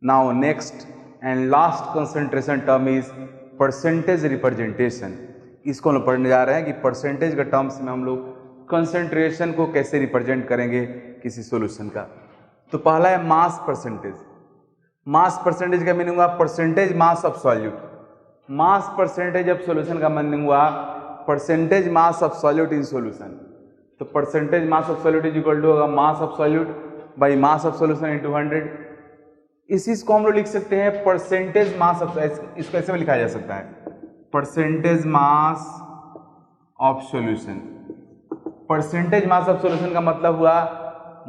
Now next and last concentration term is percentage representation. इसको हम लोग पढ़ने जा रहे हैं कि परसेंटेज के टर्म्स में हम लोग कंसंट्रेशन को कैसे रिप्रेजेंट करेंगे किसी सॉल्यूशन का। तो पहला है मास परसेंटेज। मास परसेंटेज का मीनिंग हुआ percentage mass of solute. Mass percentage of solution का मीनिंग हुआ percentage mass of solute in solution. तो percentage mass of solute is equal to होगा mass of solute by mass of solution into 100। इस चीज को हम लोग लिख सकते हैं परसेंटेज मास ऑफ, इसको ऐसे में लिखा जा सकता है percentage mass of solution. Percentage mass of solution का मतलब हुआ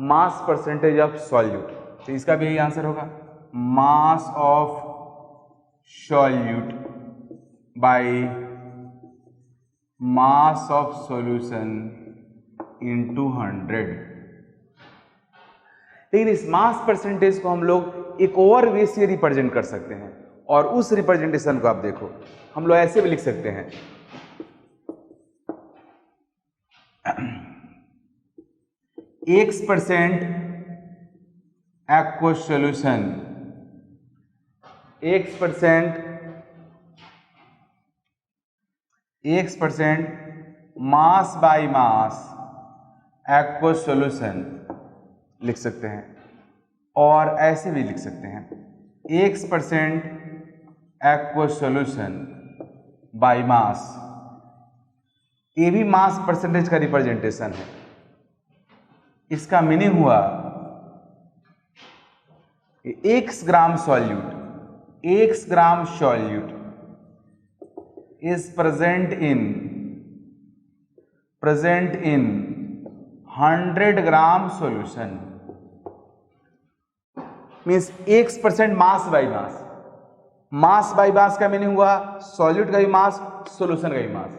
मास परसेंटेज ऑफ सॉल्यूट। तो इसका भी यही आंसर होगा mass of solute by mass of solution into 100। लेकिन इस मास परसेंटेज को हम लोग एक और वे से रिप्रेजेंट कर सकते हैं, और उस रिप्रेजेंटेशन को आप देखो हम लोग ऐसे भी लिख सकते हैं X% aqueous solution, X% mass by mass aqueous solution लिख सकते हैं, और ऐसे भी लिख सकते हैं X% aqueous solution by mass. ये भी मास परसेंटेज का रिप्रेजेंटेशन है। इसका मीनिंग हुआ X gram solute is present in 100 gram solution. Means X% mass by mass. Mass by mass का मीनिंग हुआ सॉल्यूट का भी मास, सॉल्यूशन का भी मास।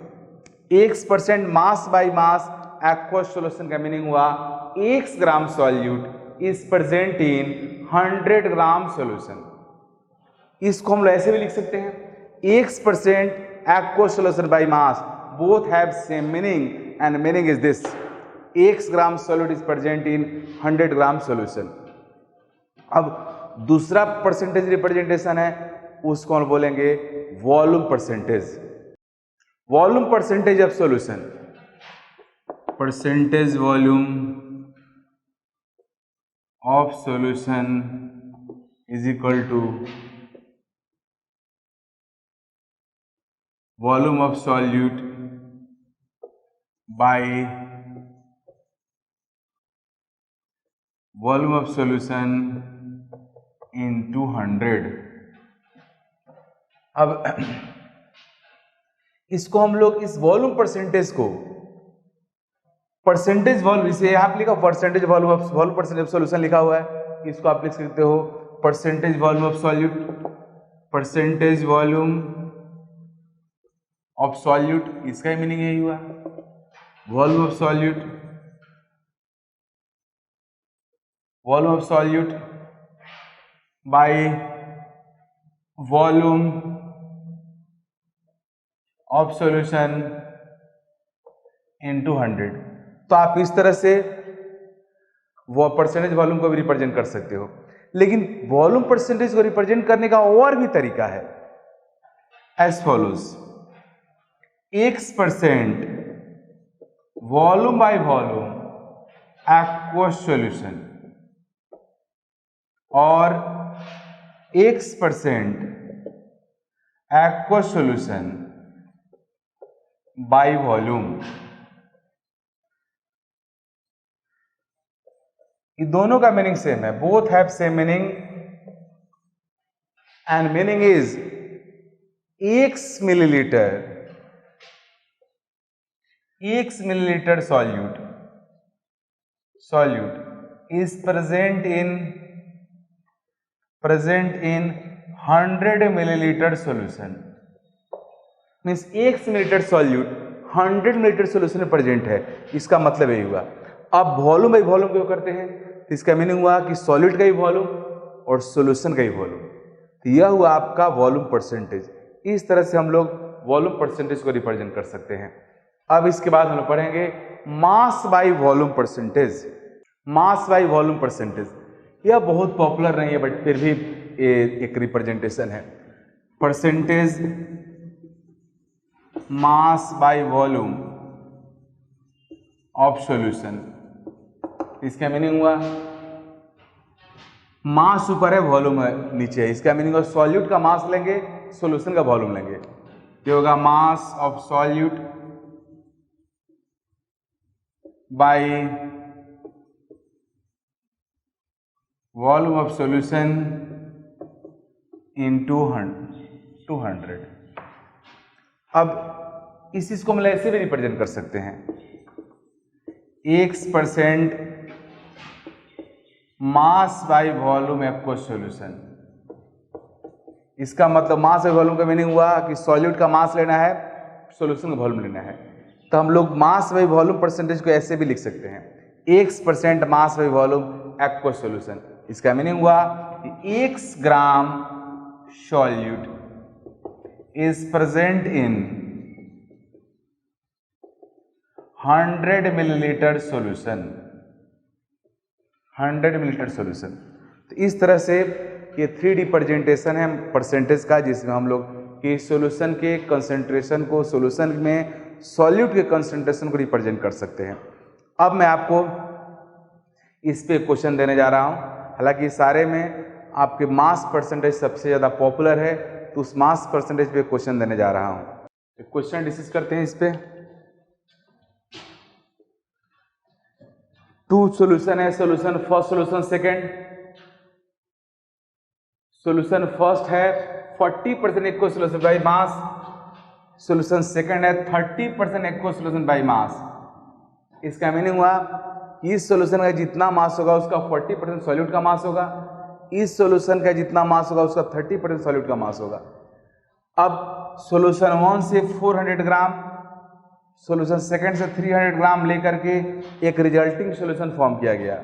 X% mass by mass aqueous solution का मीनिंग हुआ X gram solute is present in 100 gram solution. इसको हम लोग ऐसे भी लिख सकते हैं X% aqueous solution by mass both have same meaning and meaning is this: X gram solute is present in 100 gram solution। अब दूसरा परसेंटेज रिप्रेजेंटेशन है, उसको हम बोलेंगे volume percentage. Volume percentage of solution, percentage volume of solution is equal to volume of solute by volume of solution into 100। अब इसको हम लोग इस वॉल्यूम परसेंटेज को परसेंटेज वॉल्यूम, इसे आप लिखा परसेंटेज वॉल्यूम परसेंटेज सॉल्यूशन लिखा हुआ है, इसको आप लिख सकते हो percentage volume of solute, percentage volume of solute. इसका ही मीनिंग यही हुआ volume of solute by volume of solution into 100। तो आप इस तरह से वो परसेंटेज वॉल्यूम को भी रिप्रेजेंट कर सकते हो। लेकिन वॉल्यूम परसेंटेज को रिप्रेजेंट करने का और भी तरीका है, as follows: X% volume by volume aqueous solution, और X% aqueous solution by volume. ये दोनों का मीनिंग सेम है, both have same meaning, and meaning is X milliliter solute is present in 100 milliliter solution। Means X millilitre solute 100 millilitre solution में present है। इसका मतलब यही हुआ। अब वॉल्यूम बाई वॉल्यूम क्यों करते हैं? तो इसका मीनिंग हुआ कि सॉल्यूट का ही वॉल्यूम और सॉल्यूशन का ही वॉल्यूम। तो यह हुआ आपका वॉल्यूम परसेंटेज। इस तरह से हम लोग वॉल्यूम परसेंटेज को रिप्रेजेंट कर सकते हैं। अब इसके बाद हम लोग पढ़ेंगे mass by volume percentage. Mass by volume percentage यह बहुत पॉपुलर नहीं है, बट फिर भी एक रिप्रेजेंटेशन है। Percentage mass by volume of solution, इसका मीनिंग हुआ मास ऊपर है वॉल्यूम नीचे है। इसका मीनिंग हुआ सॉल्यूट का मास लेंगे, सॉल्यूशन का वॉल्यूम लेंगे, ये होगा mass of solute by volume of solution in 200। अब इस चीज को हम ऐसे भी रिप्रेजेंट कर सकते हैं, X% मास बाय वॉल्यूम आपको सॉल्यूशन। इसका मतलब मास बाय वॉल्यूम का मीनिंग हुआ कि सॉल्यूट का मास लेना है, सॉल्यूशन का वॉल्यूम लेना है। तो हम लोग मास बाय वॉल्यूम परसेंटेज को ऐसे भी लिख सकते हैं, X% mass by volume aqua solution. इसका मीनिंग हुआ कि X gram solute is present in 100 millilitre solution, 100 millilitre solution. तो इस तरह से ये 3 रिप्रेजेंटेशन है परसेंटेज का, जिसमें हम लोग कि सॉल्यूशन के कंसंट्रेशन को, सॉल्यूशन में सॉल्यूट के कंसंट्रेशन को रिप्रेजेंट कर सकते हैं। अब मैं आपको इस पे क्वेश्चन देने जा रहा हूं। हालांकि सारे में आपके मास परसेंटेज सबसे ज़्यादा पॉपुलर है, तो उस मास परसेंटेज पे क्वेश्चन देने जा रहा हूं। क्वेश्चन डिस्कस करते हैं इस पे। 2 सॉल्यूशन है, solution first, solution second. Solution first है 40% aqua solution by mass, solution second है 30% एक्वा सॉल्यूशन बाय मास। इसका मीनिंग हुआ इस सॉल्यूशन का जितना मास होगा उसका 40% सॉल्यूट का मास होगा, इस सॉल्यूशन का जितना मास होगा उसका 30% सॉल्यूट का मास होगा। अब सॉल्यूशन 1 से 400 ग्राम, सॉल्यूशन सेकंड से 300 ग्राम लेकर के एक रिजल्टिंग सॉल्यूशन फॉर्म किया गया।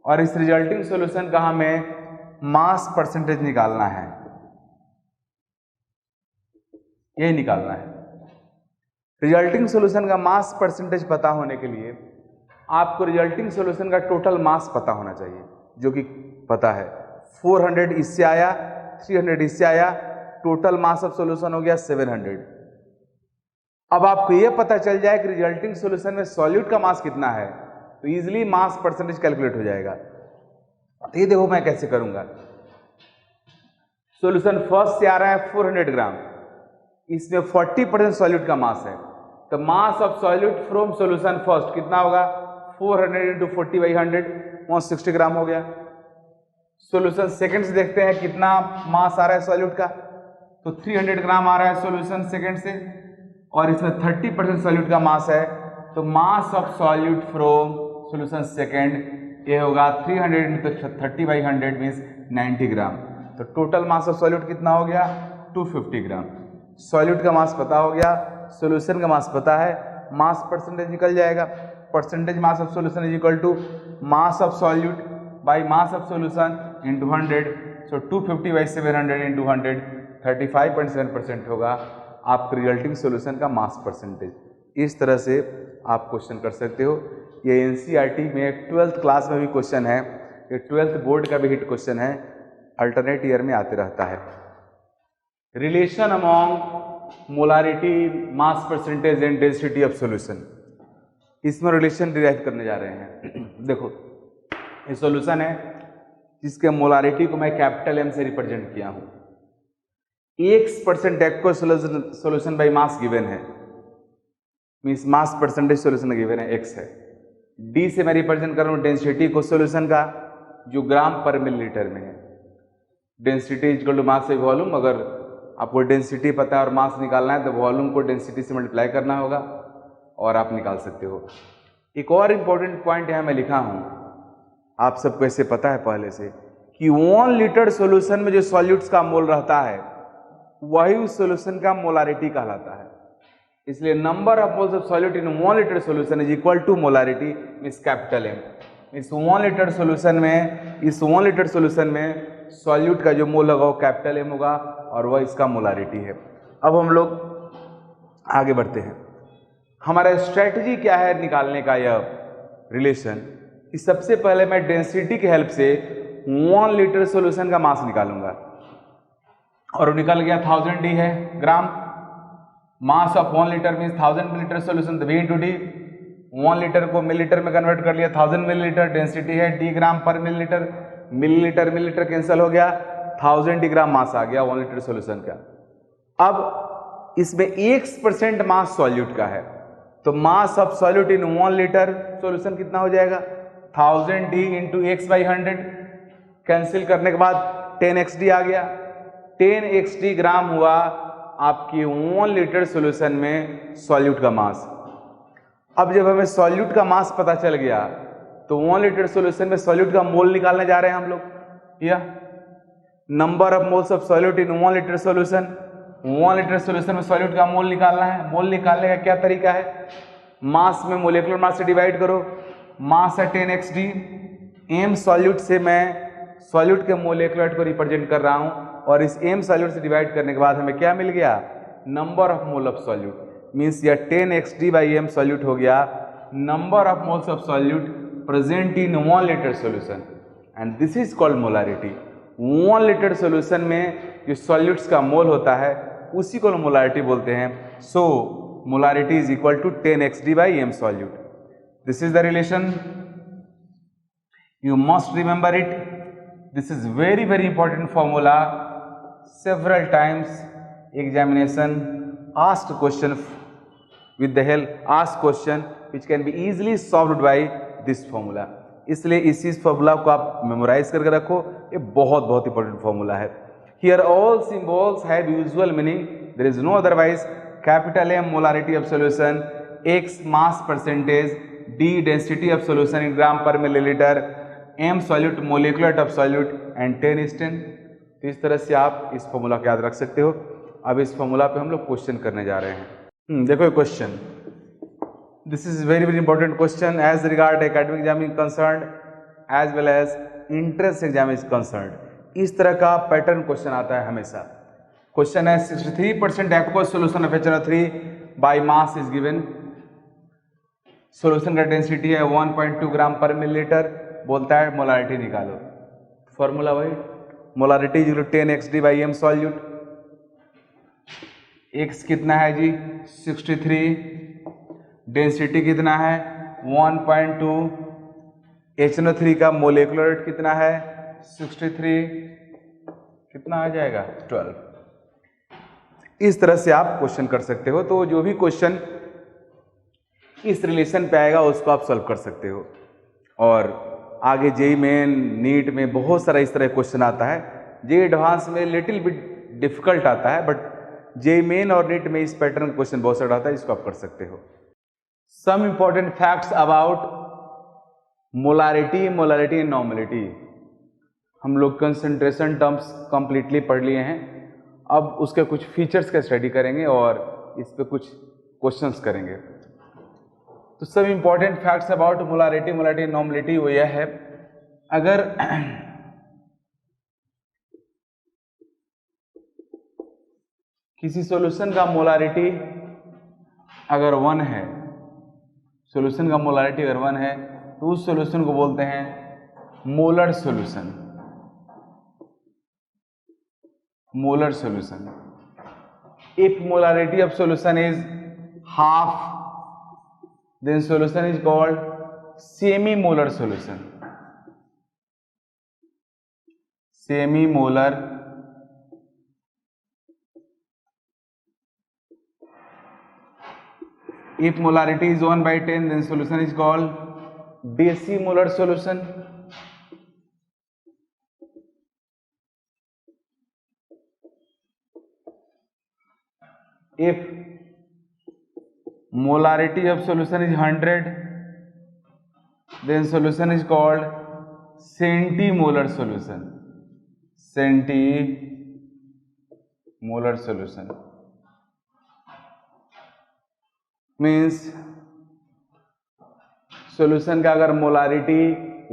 और इस रिजल्टिंग सॉल्यूशन का हमें मास परसेंटेज निकालना है, यही निकालना है। रिजल्टिंग सॉल्यूशन का मास परसेंटेज पता होने के लिए आपको रिजल्टिंग सॉल्यूशन का टोटल मास पता होना चाहिए, जो कि पता है 400 इससे आया, 300 इससे आया, टोटल मास ऑफ सॉल्यूशन हो गया 700। अब आपको यह पता चल जाए कि रिजल्टिंग सॉल्यूशन में सॉल्यूट का मास कितना है, तो इजीली मास परसेंटेज कैलकुलेट हो जाएगा। तो ये देखो मैं कैसे करूंगा। सॉल्यूशन फर्स्ट से आ रहा है 400 ग्राम, इसमें 40% सॉल्यूट का मास है, तो मास of solute from solution first कितना होगा, 400 इंटू 40/100 160 ग्राम हो गया। सॉल्यूशन सेकंड से देखते हैं कितना मास आ रहा है सॉल्यूट का, तो 300 ग्राम आ रहा है सॉल्यूशन सेकंड से, और इसमें 30% सॉल्यूट का मास है, तो मास of solute from solution second ये होगा 300 इंटू 30/100 मीन्स 90 ग्राम। तो टोटल मास ऑफ सॉल्यूट कितना हो गया, 250 ग्राम। सॉल्यूट का मास पता हो गया, सॉल्यूशन का मास पता है, मास परसेंटेज निकल जाएगा। Percentage mass of solution is equal to mass of solute by mass of solution into 100, so 250/700 into 100 35.7% होगा आपके रिजल्टिंग सॉल्यूशन का मास परसेंटेज। इस तरह से आप क्वेश्चन कर सकते हो। ये एनसीईआरटी में 12th क्लास में भी क्वेश्चन है, ये 12th बोर्ड का भी हिट क्वेश्चन है, अल्टरनेट ईयर में आते रहता है। Relation among molarity, mass percentage and density of solution, इसमें रिलेशन डिराइव करने जा रहे हैं। देखो ये सॉल्यूशन है जिसके मोलारिटी को मैं कैपिटल M से रिप्रेजेंट किया हूं। X% aqua solution by mass given है, means mass percentage solution given है X है। D से मैं रिप्रेजेंट कर रहा हूं डेंसिटी को सॉल्यूशन का, जो ग्राम पर मिलीलीटर में है। Density equal to mass by volume. अगर आपको डेंसिटी पता है और मास निकालना है तो वॉल्यूम को डेंसिटी से मल्टीप्लाई करना होगा और आप निकाल सकते हो। एक और इम्पोर्टेंट पॉइंट यहाँ मैं लिखा हूँ, आप सबको ऐसे पता है पहले से कि 1 लीटर सॉल्यूशन में जो सॉल्यूट्स का मोल रहता है वही उस सॉल्यूशन का मोलारिटी कहलाता है। इसलिए number of moles of solute in 1 litre solution is equal to molarity means capital M। इस 1 लीटर सॉल्यूशन में, इस 1 लीटर सॉल्यूशन में सॉल्यूट का जो मोल होगा वो कैपिटल M होगा और वह इसका मोलारिटी है। अब हम लोग आगे बढ़ते हैं। हमारा स्ट्रेटजी क्या है निकालने का यह रिलेशन, कि सबसे पहले मैं डेंसिटी की हेल्प से 1 लीटर सॉल्यूशन का मास निकालूंगा और निकल गया 1000 डी है ग्राम। Mass of 1 litre means 1000 millilitre solution, तो V × D 1 लीटर को मिलीलीटर में कन्वर्ट कर लिया, 1000 मिलीलीटर, डेंसिटी है D ग्राम पर मिलीलीटर, मिलीलीटर मिलीलीटर कैंसिल हो गया, 1000 डी ग्राम मास आ गया 1 लीटर सॉल्यूशन का। अब इसमें 1% मास सॉल्यूट का है, तो मास of solute in 1 litre solution कितना हो जाएगा 1000 डी इंटू x/100, कैंसिल करने के बाद 10xd आ गया, 10xd ग्राम हुआ आपकी 1 लीटर सॉल्यूशन में सॉल्यूट का मास। अब जब हमें सॉल्यूट का मास पता चल गया तो 1 लीटर सॉल्यूशन में सॉल्यूट का मोल निकालने जा रहे हैं हम लोग, या number of moles of solute in 1 litre solution. 1 litre solution में सॉल्यूट का मोल निकालना है। मोल निकालने का क्या तरीका है, मास में मोलिकुलर मास से डिवाइड करो, मास है 10xd, m सॉल्यूट से मैं सॉल्यूट के मोलिकुलर वेट को रिप्रेजेंट कर रहा हूं और इस m सॉल्यूट से डिवाइड करने के बाद हमें क्या मिल गया, number of mole of solute, means यह 10xd/m सॉल्यूट हो गया number of moles of solute present in 1 litre solution, and this is called molarity. 1 litre solution में जो सॉल्यूट्स का मोल होता है उसी को मोलारिटी बोलते हैं। So molarity is equal to 10xd/m solute. This is the relation, you must remember it. This is very important formula. Several times examination asked question with the help asked question which can be easily solved by this formula. इसलिए इस formula को आप memorise करके रखो, ये बहुत important formula है। Here all symbols have usual meaning. There is no otherwise. Capital M molarity of solution, X mass percentage, D density of solution in gram per milliliter, M solute molecular weight of solute and 10:10। तो इस तरह से आप इस formula को याद रख सकते हो। अब इस फॉर्मूला पे हम लोग क्वेश्चन करने जा रहे हैं। देखो question, this is very important question as regard academic exam is concern as well as entrance exam is concern. इस तरह का पैटर्न क्वेश्चन आता है हमेशा। क्वेश्चन है 63% aqueous solution of HNO3 by mass is given, solution का density है 1.2 ग्राम पर मिलीलीटर, बोलता है मोलारिटी निकालो। फॉर्मूला वही, molarity is 10xd/m solute, x कितना है जी 63, डेंसिटी कितना है 1.2, HNO3 का मोलिकुलर वेट कितना है 63, कितना आ जाएगा 12। इस तरह से आप क्वेश्चन कर सकते हो। तो जो भी क्वेश्चन इस रिलेशन पे आएगा उसको आप सॉल्व कर सकते हो। और आगे जेईई मेन, नीट में बहुत सारा इस तरह क्वेश्चन आता है। जेईई एडवांस में लिटिल बिट डिफिकल्ट आता है, बट जेईई मेन और नीट में इस पैटर्न का क्वेश्चन बहुत सारा आता है, इसको आप कर सकते हो। Some important facts about molarity and normality. हम लोग कंसंट्रेशन टर्म्स कंप्लीटली पढ़ लिए हैं, अब उसके कुछ फीचर्स का स्टडी करेंगे और इस पे कुछ क्वेश्चंस करेंगे। तो सब important facts about molarity and normality वो यह है, अगर किसी सॉल्यूशन का मोलारिटी अगर 1 है, सॉल्यूशन का मोलारिटी अगर 1 है तो उस सॉल्यूशन को बोलते हैं molar solution. Molar solution. If molarity of solution is half, then solution is called semi-molar solution. Semi-molar if molarity is 1/10 then solution is called decimolar solution. If molarity of solution is 100 then solution is called centimolar solution. Centimolar solution means solution का अगर molarity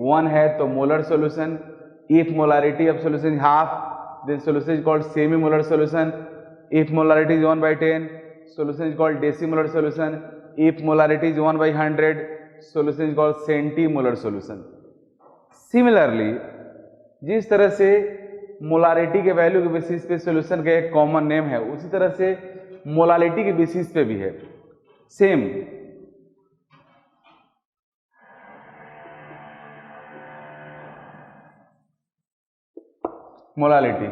1 है तो molar solution, if molarity of solution is half then solution is called semi-molar solution, if molarity is 1/10 solution is called decimolar solution, if molarity is 1/100 solution is called centimolar solution. Similarly, जिस तरह से molarity के value के basis पे solution का एक common name है, उसी तरह से मोलालिटी के बेसिस पे भी है सेम. मोलालिटी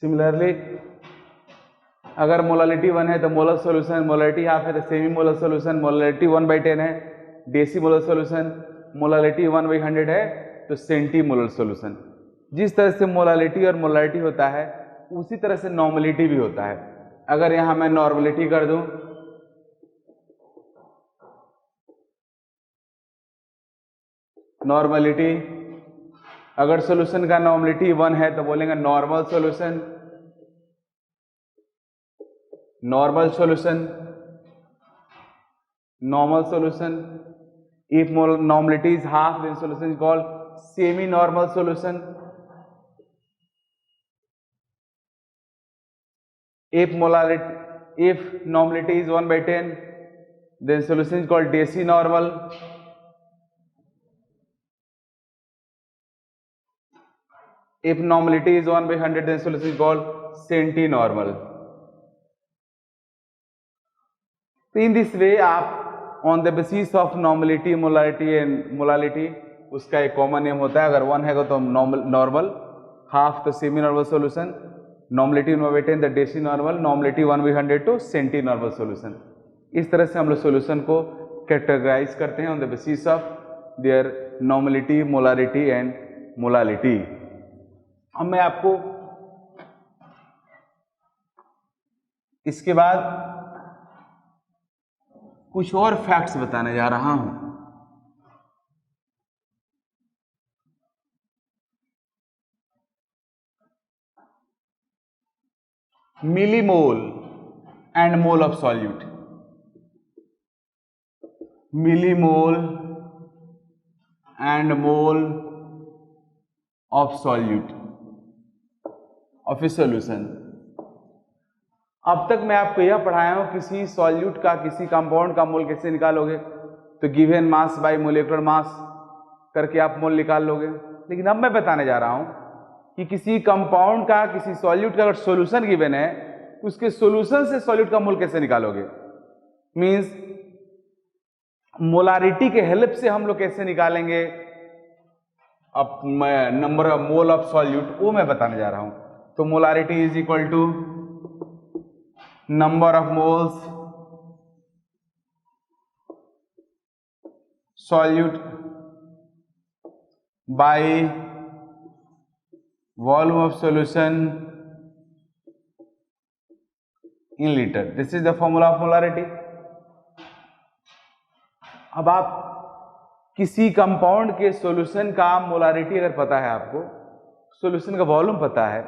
सिमिलरली अगर मोलालिटी 1 है तो मोलर सॉल्यूशन, मोलालिटी हाफ है तो सेमी मोलर सॉल्यूशन, मोलालिटी 1/10 है डेसी मोलर सॉल्यूशन, मोलालिटी 1/100 है तो सेंटी मोलर सॉल्यूशन. जिस तरह से मोलालिटी और मोलालिटी होता है उसी तरह से नॉर्मलिटी भी होता है. अगर यहां मैं नॉर्मलिटी कर दूं, नॉर्मलिटी अगर सॉल्यूशन का नॉर्मलिटी 1 है तो बोलेंगे normal solution, normal solution, normal solution. If normality is half then solution is called semi normal solution. If normality is 1/10 then solution is called deci normal. If normality is 1/100 then solution is called centi normal. तो in this way आप on the basis of normality, molality and molality उसका एक common name होता है. अगर 1 है तो normal, half तो semi normal solution, normality 1/10 the deci normal, normality 1/100 तो सेंटी नॉर्मल सॉल्यूशन. इस तरह से हम लोग सॉल्यूशन को कैटेगराइज करते हैं on the basis of their normality, molality and molality. अब मैं आपको इसके बाद कुछ और फैक्ट्स बताने जा रहा हूं. Millimole and mole of solute. Millimole and mole of solute of A solution. अब तक मैं आपको यह पढ़ाया हूं किसी सॉल्यूट का, किसी कंपाउंड का मोल कैसे निकालोगे. तो given mass by molecular mass करके आप मोल निकाल लोगे. लेकिन अब मैं बताने जा रहा हूं कि किसी कंपाउंड का, किसी सॉल्यूट का अगर सॉल्यूशन गिवन है तो उसके सॉल्यूशन से सॉल्यूट का मोल कैसे निकालोगे. मींस मोलारिटी के हेल्प से हम लोग कैसे निकालेंगे अब मैं number of mole of solute, वो मैं बताने जा रहा हूं. तो molarity is equal to number of moles solute by volume of solution in liter. This is the formula of molarity. अब आप किसी कंपाउंड के सॉल्यूशन का मोलारिटी अगर पता है, आपको सॉल्यूशन का वॉल्यूम पता है,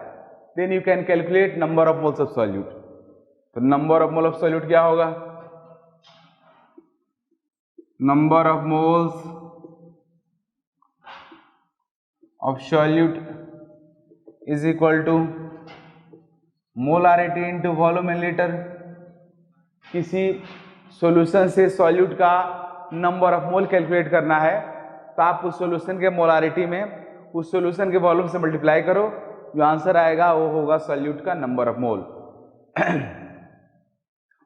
then you can calculate number of moles of solute. तो number of mole of solute क्या होगा. Number of moles of solute is equal to molarity into volume in litre. किसी सॉल्यूशन से सॉल्यूट का number of mole calculate करना है तो आप उस सॉल्यूशन के मोलारिटी में उस सॉल्यूशन के वॉल्यूम से मल्टीप्लाई करो, जो आंसर आएगा वो होगा सॉल्यूट का नंबर ऑफ मोल.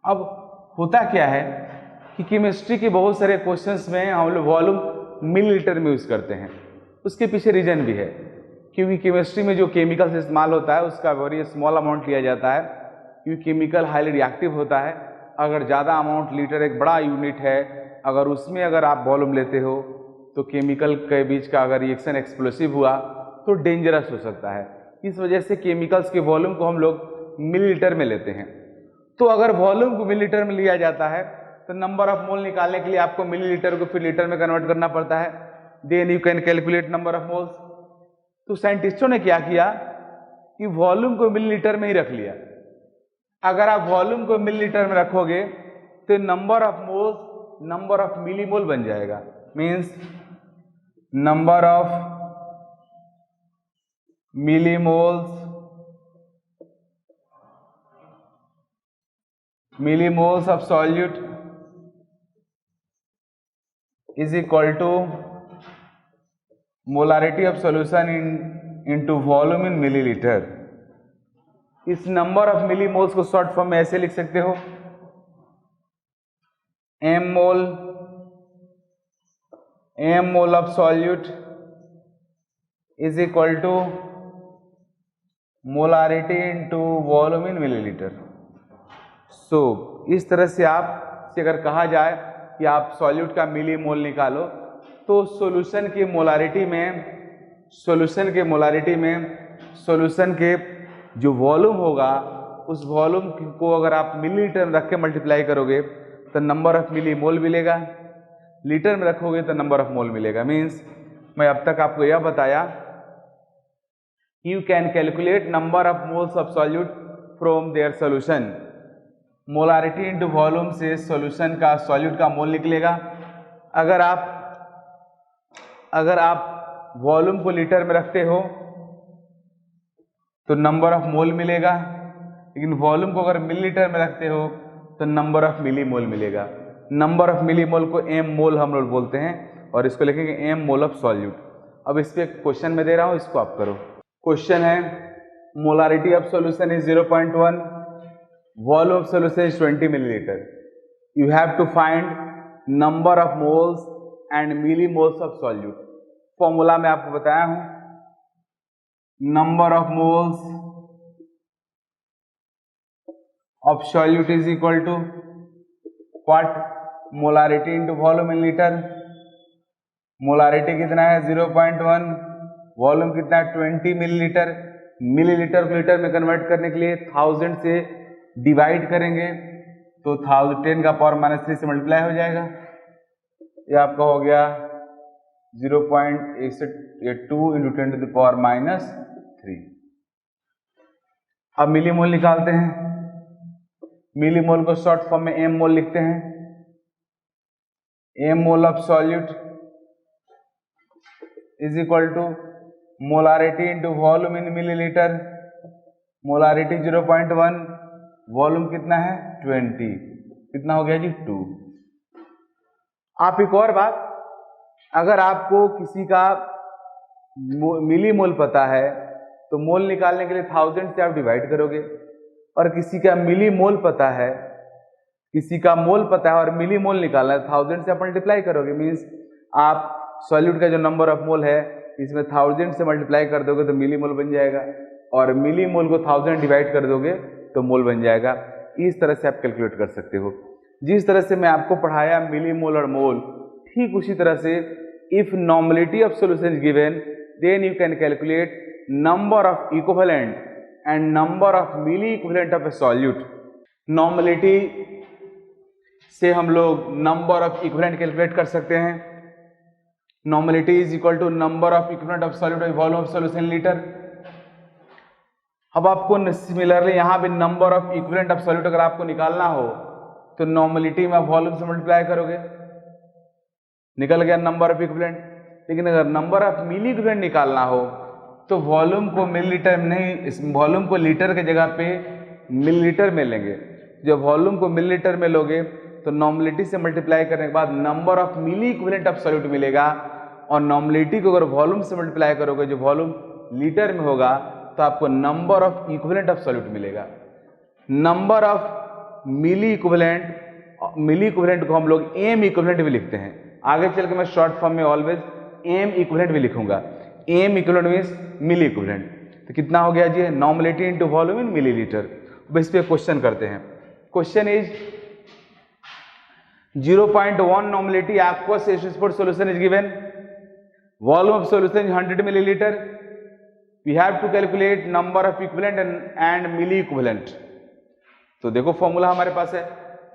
अब होता क्या है कि केमिस्ट्री के बहुत सारे क्वेश्चंस में हम लोग वॉल्यूम मिलीलीटर में यूज करते हैं. उसके पीछे रीजन भी है, क्योंकि केमिस्ट्री में जो केमिकल्स इस्तेमाल होता है उसका वेरी स्मॉल अमाउंट लिया जाता है, क्योंकि केमिकल हाईली रिएक्टिव होता है. अगर ज़्यादा अमाउंट, लीटर एक बड़ा यूनिट है, अगर उसमें अगर आप वॉल्यूम लेते हो तो केमिकल के बीच का अगर रिएक्शन एक्सप्लोसिव हुआ तो डेंजरस हो सकता है. इस वजह से केमिकल्स के वॉल्यूम को हम लोग मिलीलीटर में लेते हैं. तो अगर वॉल्यूम को मिलीलीटर में लिया जाता है तो नंबर ऑफ मोल निकालने के लिए आपको मिलीलीटर को फिर लीटर में कन्वर्ट करना पड़ता है. Then you can calculate number of moles. तो साइंटिस्टों ने क्या किया कि वॉल्यूम को मिलीलीटर में ही रख लिया। अगर आप वॉल्यूम को मिलीलीटर में रखोगे तो number of moles number of millimole बन जाएगा। Means number of millimoles of solute is equal to molarity of solution into volume in milliliter। इस नंबर ऑफ मिलीमोल्स को शॉर्ट फॉर्म में ऐसे लिख सकते हो, m mole of solute is equal to molarity into volume in millilitre. So इस तरह से आप से अगर कहा जाए कि आप सॉल्यूट का मिलीमोल निकालो तो सॉल्यूशन की मोलारिटी में सॉल्यूशन के जो वॉल्यूम होगा उस वॉल्यूम को अगर आप मिलीलीटर में रख के मल्टीप्लाई करोगे तो नंबर ऑफ मिलीमोल मिलेगा, लीटर में रखोगे तो नंबर ऑफ मोल मिलेगा। मीन्स मैं अब तक आपको यह बताया you can calculate number of moles of solute from their solution. Molarity into volume से सॉल्यूशन का सॉल्यूट का मोल निकलेगा। अगर आप वॉल्यूम को लीटर में रखते हो तो नंबर ऑफ मोल मिलेगा, लेकिन वॉल्यूम को अगर मिलीलीटर में रखते हो तो नंबर ऑफ मिलीमोल मिलेगा। नंबर ऑफ मिलीमोल को m मोल हम लोग बोलते हैं और इसको लिखेंगे m मोल ऑफ सॉल्यूट। अब इस पे क्वेश्चन में दे रहा हूं, इसको आप करो। क्वेश्चन है molarity of solution is 0.1, volume of solution is 20 millilitre. You have to find number of moles and millimoles of solute. Formula मैं आपको बताया हूं, number of moles of solute is equal to what, molarity into volume in litre. Molarity कितना है 0.1, volume कितना है 20 millilitre. Millilitre को litre में कन्वर्ट करने के लिए 1000 से डिवाइड करेंगे तो 10 का पावर -3 से मल्टीप्लाई हो जाएगा। ये आपका हो गया 0.82 इंटू 10 टू द पावर -3। अब मिलीमोल निकालते हैं। मिलीमोल को शॉर्ट फॉर्म में m मोल लिखते हैं। m mole of solute is equal to molarity into volume in millilitre. Molarity 0.1, volume कितना है 20, कितना हो गया जी 2। आप एक और बात, अगर आपको किसी का मिलीमोल पता है तो मोल निकालने के लिए 1000 से आप डिवाइड करोगे, और किसी का मिलीमोल पता है, किसी का मोल पता है और मिलीमोल निकालना है 1000 से आप मल्टीप्लाई करोगे। मीन्स आप सॉल्यूट का जो नंबर ऑफ मोल है इसमें 1000 से मल्टीप्लाई कर दोगे तो मिलीमोल बन जाएगा, और मिलीमोल को 1000 डिवाइड कर दोगे तो मोल बन जाएगा। इस तरह से आप कैलकुलेट कर सकते हो। जिस तरह से मैं आपको पढ़ाया मिलीमोल और मोल, ठीक उसी तरह से if normality of solution is given then you can calculate number of equivalent and number of milliequivalent of a solute. Normality से हम लोग नंबर ऑफ इक्विवेलेंट कैलकुलेट कर सकते हैं। Normality is equal to number of equivalent of solute by volume of solution litre. अब आपको similarly यहाँ भी number of equivalent of solute अगर आपको निकालना हो तो नॉर्मलिटी में आप वॉल्यूम से मल्टीप्लाई करोगे, निकल गया नंबर ऑफ इक्विवेलेंट। लेकिन अगर नंबर ऑफ मिली इक्विवेलेंट निकालना हो तो वॉल्यूम को मिलीलीटर में नहीं, इस वॉल्यूम को लीटर के जगह पे मिलीलीटर में लेंगे। जब वॉल्यूम को मिलीलीटर में लोगे तो नॉर्मलिटी से मल्टीप्लाई करने के बाद number of milliequivalent of solute मिलेगा, और नॉर्मलिटी को अगर वॉल्यूम से मल्टीप्लाई करोगे जो वॉल्यूम लीटर में होगा तो आपको number of equivalent of solute मिलेगा। नंबर ऑफ मिली इक्विवेलेंट को हम लोग एम इक्विवेलेंट भी लिखते हैं। आगे चल के मैं शॉर्ट फॉर्म में ऑलवेज एम इक्विवेलेंट भी लिखूंगा। M equivalent means milli equivalent. तो कितना हो गया जी, normality into volume in millilitre. अब इस पे क्वेश्चन करते हैं। Question is 0.1 normality aqueous phosphorus solution is given, volume of solution is 100 milliliter. We have to calculate number of equivalent and milli equivalent. तो देखो फॉर्मूला हमारे पास है,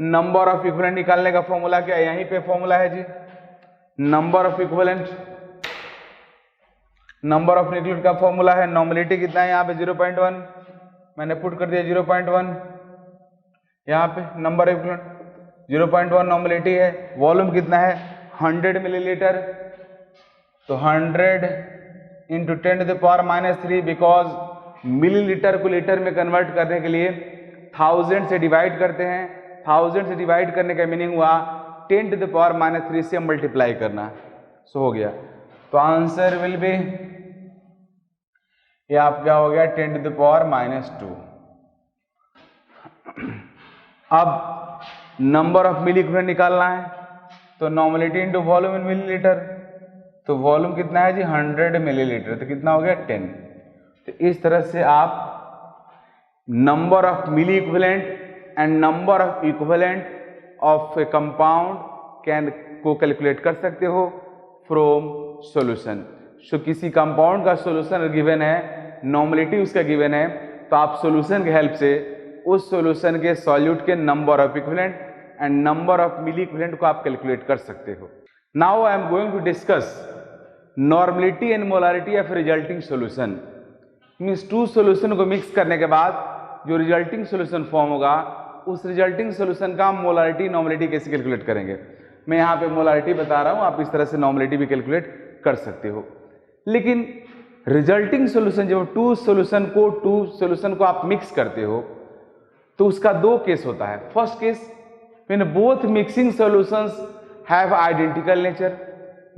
नंबर ऑफ इक्विवेलेंट निकालने का फॉर्मूला क्या है, यहीं पे फॉर्मूला है जी। Number of equivalent number of nucleotide का फॉर्मूला है, नॉर्मेलिटी कितना है यहाँ पे 0.1, मैंने पुट कर दिया 0.1 यहाँ पे, नंबर ऑफ 0.1 नॉर्मेलिटी है, वॉल्यूम कितना है 100 मिलीलीटर, तो 100 इंटू 10⁻³ बिकॉज मिलीलीटर को लीटर में कन्वर्ट करने के लिए 1000 से डिवाइड करते हैं, 1000 से डिवाइड करने का मीनिंग हुआ 10⁻³ से मल्टीप्लाई करना, सो हो गया, तो आंसर विल बी, ये आपका हो गया 10⁻²। अब नंबर ऑफ मिली इक्विवेलेंट निकालना है, तो normality into volume in millilitre, तो वॉल्यूम कितना है जी 100 मिलीलीटर, तो कितना हो गया 10। तो इस तरह से आप number of milliequivalent and number of equivalent of a compound can को कैलकुलेट कर सकते हो फ्रॉम सॉल्यूशन। सो किसी कंपाउंड का सॉल्यूशन गिवन है, नॉर्मेलिटी उसका गिवन है, तो आप सॉल्यूशन की हेल्प से उस सॉल्यूशन के सॉल्यूट के number of equivalent and number of milliequivalent को आप कैलकुलेट कर सकते हो। Now I am going to discuss normality and molarity of resulting solution. Means two solution को मिक्स करने के बाद जो रिजल्टिंग सॉल्यूशन फॉर्म होगा, उस रिजल्टिंग सॉल्यूशन का मोलारिटी नॉर्मेलिटी कैसे कैलकुलेट करेंगे। मैं यहाँ पे मोलारिटी बता रहा हूँ, आप इस तरह से नॉर्मेलिटी भी कैलकुलेट कर सकते हो। लेकिन रिजल्टिंग सॉल्यूशन, जब टू सॉल्यूशन को आप मिक्स करते हो तो उसका दो केस होता है। First case, when both mixing solutions have identical nature,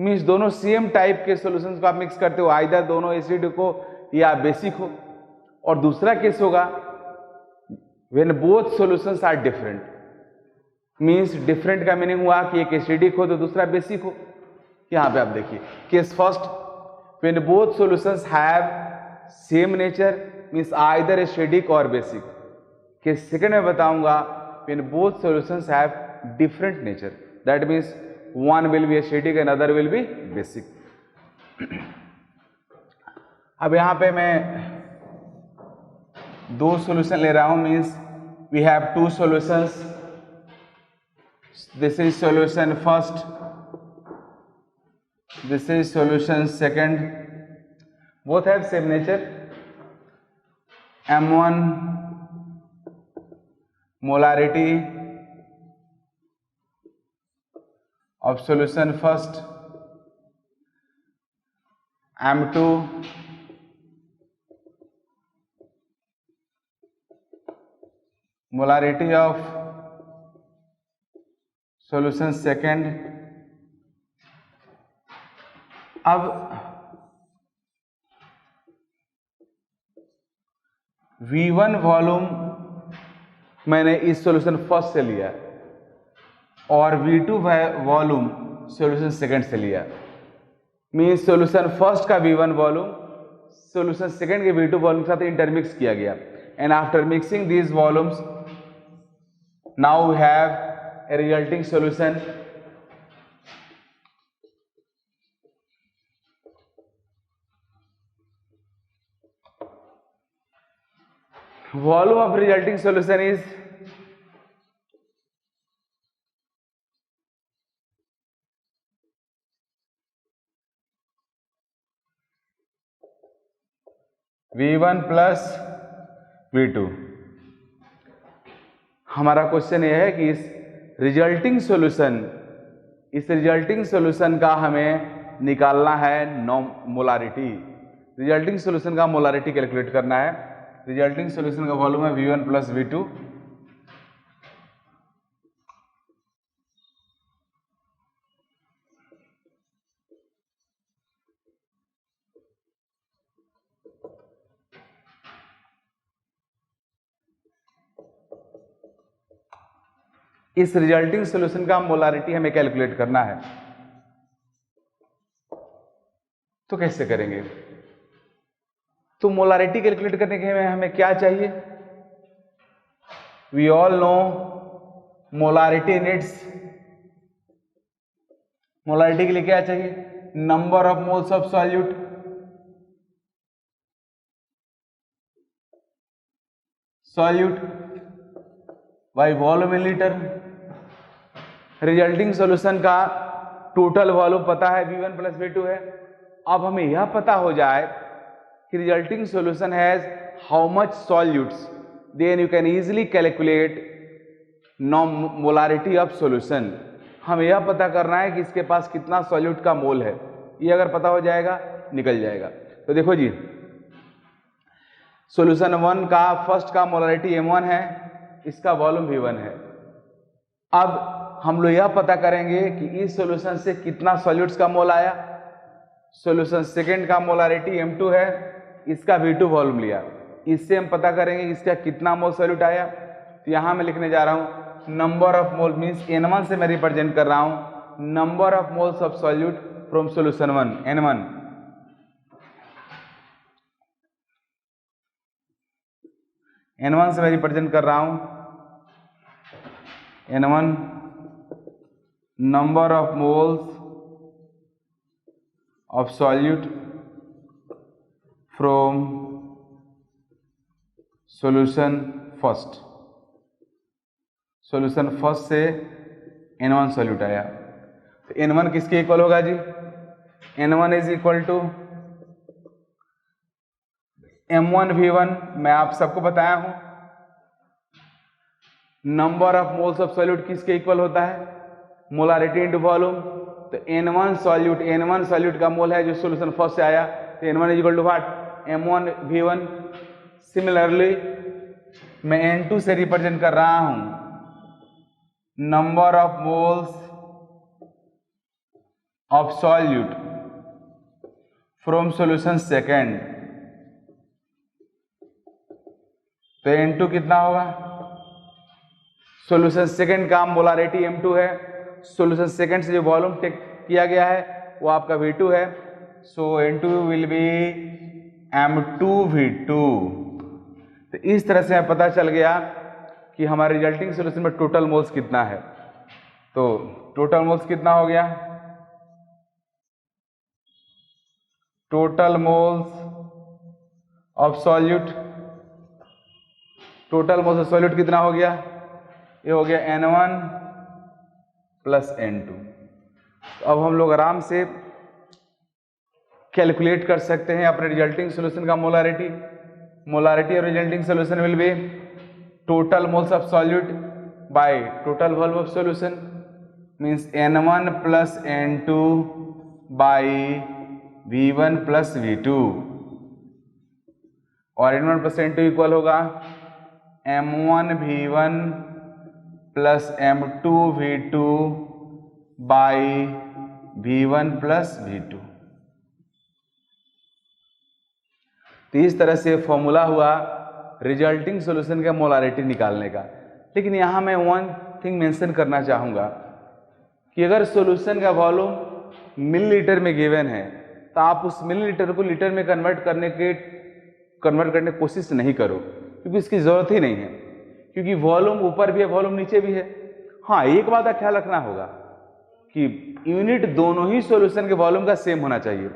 means दोनों सेम टाइप के सॉल्यूशंस को आप मिक्स करते हो, आइदर दोनों एसिड को या बेसिक हो। और दूसरा केस होगा when both solutions are different, means different का मीनिंग हुआ कि एक एसिडिक हो तो दूसरा बेसिक हो। यहां पे आप देखिए case first, when both solutions have same nature, means either acidic और बेसिक। केस सेकंड में बताऊंगा when both solutions have different nature, that means one will be acidic and other will be basic. अब यहां पे मैं दो solution ले रहा हूं, means we have two solutions, this is solution first, this is solution second, both have same nature. M1 molarity of solution first, M2 molarity of solution second। अब V1 volume मैंने इस सॉल्यूशन फर्स्ट से लिया और V2 volume solution second से लिया, means solution first का V1 volume solution second के V2 वॉल्यूम के साथ इंटरमिक्स किया गया, and after mixing these volumes now we have a resulting solution. Volume of resulting solution is V1 plus V2। हमारा question यह है कि इस रिजल्टिंग सॉल्यूशन का हमें निकालना है मोलारिटी। रिजल्टिंग सॉल्यूशन का मोलारिटी कैलकुलेट करना है। रिजल्टिंग सॉल्यूशन का वॉल्यूम है V1 प्लस V2। इस रिजल्टिंग सॉल्यूशन का मोलारिटी हमें कैलकुलेट करना है, तो कैसे करेंगे। तो मोलारिटी कैलकुलेट करने के लिए हमें क्या चाहिए, we all know molarity needs, molarity के लिए क्या चाहिए, number of moles of solute, by volume in litre. Resulting solution का टोटल वॉल्यूम पता है V1 प्लस V2 है, अब हमें यह पता हो जाए कि resulting solution has how much solutes, then you can easily calculate molarity of solution. हमें यह पता करना है कि इसके पास कितना सॉल्यूट का मोल है, ये अगर पता हो जाएगा निकल जाएगा। तो देखो जी, सॉल्यूशन 1 का फर्स्ट का मोलारिटी m1 है, इसका वॉल्यूम v1 है। अब हम लोग यह पता करेंगे कि इस सॉल्यूशन से कितना सॉल्यूट्स का मोल आया। सॉल्यूशन सेकंड का मोलारिटी m2 है, इसका v2 वॉल्यूम लिया, इससे हम पता करेंगे इसका कितना मोल सॉल्यूट आया। तो यहां मैं लिखने जा रहा हूं number of mole, means n1 से मैं रिप्रेजेंट कर रहा हूं number of moles of solute from solution 1, n1। n1 से मैं रिप्रेजेंट कर रहा हूं n1 number of moles of solute from solution first. Solution first से n1 सॉल्यूट आया, तो n1 किसके इक्वल होगा जी? n1 is equal to m1 v1, मैं आप सबको बताया हूं number of moles of solute किसके इक्वल होता है? Molarity into volume. तो n1 सॉल्यूट का मोल है जो सॉल्यूशन फर्स्ट से आया, तो n1 is equal to what? m1 v1। Similarly मैं n2 से रिप्रेजेंट कर रहा हूं number of moles of solute from solution second, तो n2 कितना होगा? सॉल्यूशन सेकेंड का मोलारिटी m2 है, सॉल्यूशन सेकेंड से जो वॉल्यूम टेक किया गया है वो आपका v2 है, सो n2 will be m2 v2। तो इस तरह से हमें पता चल गया कि हमारे रिजल्टिंग सॉल्यूशन में टोटल मोल्स कितना है। तो टोटल मोल्स कितना हो गया? Total moles of solute, total moles of solute कितना हो गया? ये हो गया n1 प्लस n2। तो अब हम लोग आराम से कैलकुलेट कर सकते हैं अपने रिजल्टिंग सॉल्यूशन का molarity. Molarity of resulting solution will be total moles of solute by total volume of solution, means n1 plus n2 by v1 plus v2, और n1 प्लस n2 इक्वल होगा m1 v1 plus m2 v2 bye v1 plus v2। तो इस तरह से formula हुआ resulting solution का molarity निकालने का। लेकिन यहां मैं वन थिंग मेंशन करना चाहूंगा कि अगर सॉल्यूशन का वॉल्यूम मिलीलीटर में गिवन है तो आप उस मिलीलीटर को लीटर में कन्वर्ट करने की कोशिश नहीं करो, क्योंकि इसकी जरूरत ही नहीं है, क्योंकि वॉल्यूम ऊपर भी है वॉल्यूम नीचे भी है। हाँ, एक बात का ख्याल रखना होगा कि यूनिट दोनों ही सॉल्यूशन के वॉल्यूम का सेम होना चाहिए।